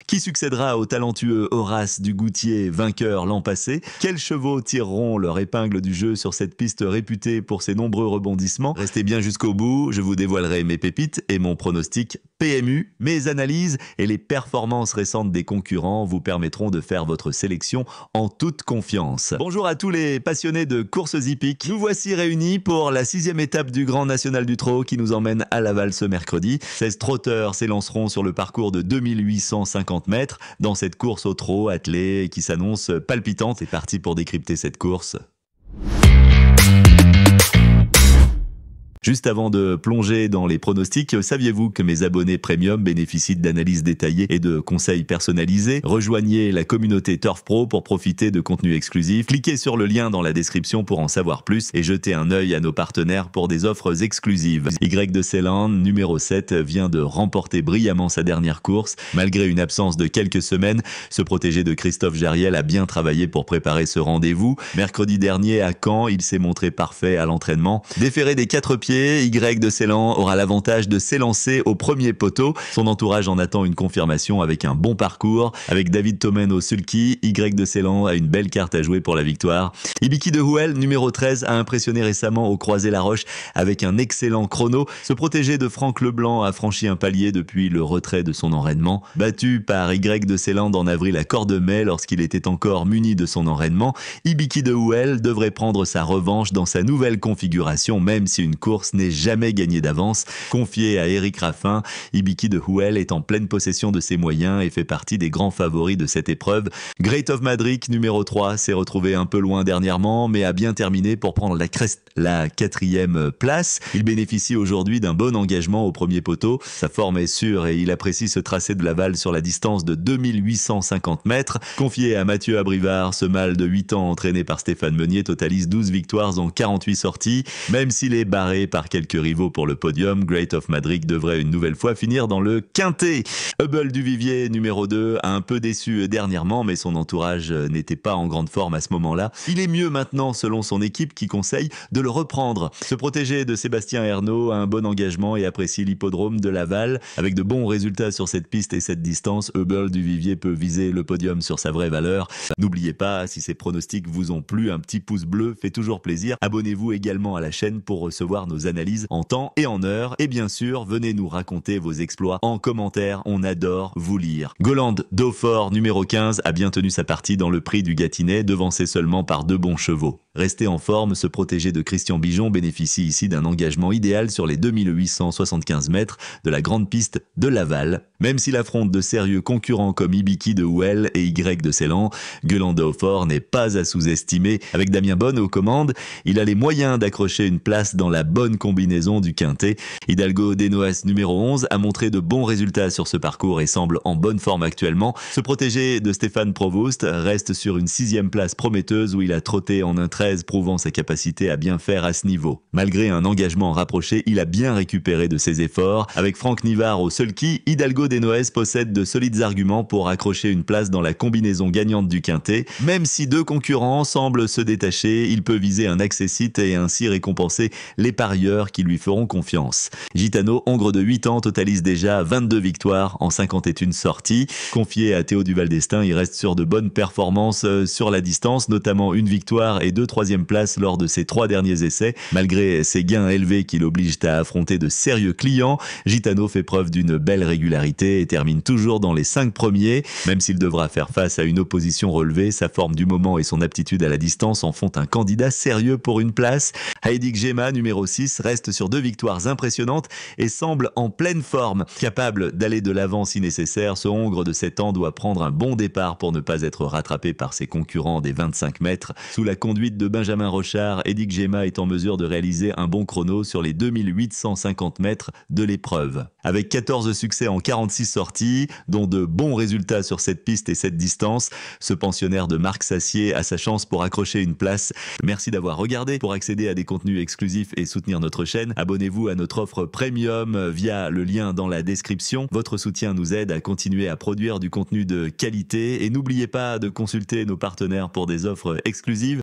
Qui succédera au talentueux Horace Dugoutier, vainqueur l'an passé? Quels chevaux tireront leur épingle du jeu sur cette piste réputée pour ses nombreux rebondissements? Restez bien jusqu'au bout, je vous dévoilerai mes pépites et mon pronostic PMU. Mes analyses et les performances récentes des concurrents vous permettront de faire votre sélection en toute confiance. Bonjour à tous les passionnés de courses hippiques. Nous voici réunis pour la 6e étape du Grand National du Trot qui nous emmène à Laval ce mercredi. 16 trotteurs s'élanceront sur le parcours de 2850 mètres dans cette course au trot attelée et qui s'annonce palpitante. C'est parti pour décrypter cette course. Juste avant de plonger dans les pronostics, saviez-vous que mes abonnés premium bénéficient d'analyses détaillées et de conseils personnalisés? Rejoignez la communauté Turf Pro pour profiter de contenus exclusifs. Cliquez sur le lien dans la description pour en savoir plus et jetez un œil à nos partenaires pour des offres exclusives. Y de Ceylan, numéro 7, vient de remporter brillamment sa dernière course. Malgré une absence de quelques semaines, ce protégé de Christophe Jariel a bien travaillé pour préparer ce rendez-vous. Mercredi dernier à Caen, il s'est montré parfait à l'entraînement. Déféré des 4 pieds, Y de Ceylan aura l'avantage de s'élancer au premier poteau. Son entourage en attend une confirmation avec un bon parcours. Avec David Thomen au sulky, Y de Ceylan a une belle carte à jouer pour la victoire. Ibiki de Houel, numéro 13, a impressionné récemment au Croisé-la-Roche avec un excellent chrono. Ce protégé de Franck Leblanc a franchi un palier depuis le retrait de son enraînement. Battu par Y de Ceylan en avril à Cordemais lorsqu'il était encore muni de son enraînement, Ibiki de Houel devrait prendre sa revanche dans sa nouvelle configuration, même si une course n'est jamais gagnée d'avance. Confié à Eric Raffin, Ibiki de Houel est en pleine possession de ses moyens et fait partie des grands favoris de cette épreuve. Great of Madrid, numéro 3, s'est retrouvé un peu loin dernièrement, mais a bien terminé pour prendre la 4e place. Il bénéficie aujourd'hui d'un bon engagement au premier poteau. Sa forme est sûre et il apprécie ce tracé de Laval sur la distance de 2850 mètres. Confié à Mathieu Abrivard, ce mâle de 8 ans entraîné par Stéphane Meunier totalise 12 victoires en 48 sorties. Même s'il est barré par quelques rivaux pour le podium, Great of Madrid devrait une nouvelle fois finir dans le quintet. Hubble du Vivier, numéro 2, a un peu déçu dernièrement, mais son entourage n'était pas en grande forme à ce moment-là. Il est mieux maintenant, selon son équipe, qui conseille de le reprendre. Ce protégé de Sébastien Ernaud a un bon engagement et apprécie l'hippodrome de Laval. Avec de bons résultats sur cette piste et cette distance, Hubble du Vivier peut viser le podium sur sa vraie valeur. N'oubliez pas, si ces pronostics vous ont plu, un petit pouce bleu fait toujours plaisir. Abonnez-vous également à la chaîne pour recevoir nos analyses en temps et en heure. Et bien sûr, venez nous raconter vos exploits en commentaire. On adore vous lire. Goland Daufort, numéro 15, a bien tenu sa partie dans le prix du Gâtinais, devancé seulement par 2 bons chevaux. Resté en forme, ce protégé de Christian Bijon bénéficie ici d'un engagement idéal sur les 2875 mètres de la grande piste de Laval. Même s'il affronte de sérieux concurrents comme Ibiki de Houel et Y de Ceylan, Goland Daufort n'est pas à sous-estimer. Avec Damien Bonne aux commandes, il a les moyens d'accrocher une place dans la bonne combinaison du quintet. Hidalgo Denoes, numéro 11, a montré de bons résultats sur ce parcours et semble en bonne forme actuellement. Ce protégé de Stéphane Provost reste sur une 6e place prometteuse où il a trotté en un 13, prouvant sa capacité à bien faire à ce niveau. Malgré un engagement rapproché, il a bien récupéré de ses efforts. Avec Franck Nivard au sulky, Hidalgo Denoes possède de solides arguments pour accrocher une place dans la combinaison gagnante du quintet. Même si 2 concurrents semblent se détacher, il peut viser un accessite et ainsi récompenser les parieurs qui lui feront confiance. Gitano, hongre de 8 ans, totalise déjà 22 victoires en 51 sorties. Confié à Théo Duval d'Estaing, il reste sur de bonnes performances sur la distance, notamment une victoire et 2 3e places lors de ses 3 derniers essais. Malgré ses gains élevés qui l'obligent à affronter de sérieux clients, Gitano fait preuve d'une belle régularité et termine toujours dans les 5 premiers. Même s'il devra faire face à une opposition relevée, sa forme du moment et son aptitude à la distance en font un candidat sérieux pour une place. Heidi Gema, numéro 6, reste sur 2 victoires impressionnantes et semble en pleine forme. Capable d'aller de l'avant si nécessaire, ce hongre de 7 ans doit prendre un bon départ pour ne pas être rattrapé par ses concurrents des 25 mètres. Sous la conduite de Benjamin Rochard, Heidi Gema est en mesure de réaliser un bon chrono sur les 2850 mètres de l'épreuve. Avec 14 succès en 46 sorties, dont de bons résultats sur cette piste et cette distance, ce pensionnaire de Marc Sassier a sa chance pour accrocher une place. Merci d'avoir regardé. Pour accéder à des contenus exclusifs et soutenir notre chaîne, abonnez-vous à notre offre premium via le lien dans la description. Votre soutien nous aide à continuer à produire du contenu de qualité et n'oubliez pas de consulter nos partenaires pour des offres exclusives.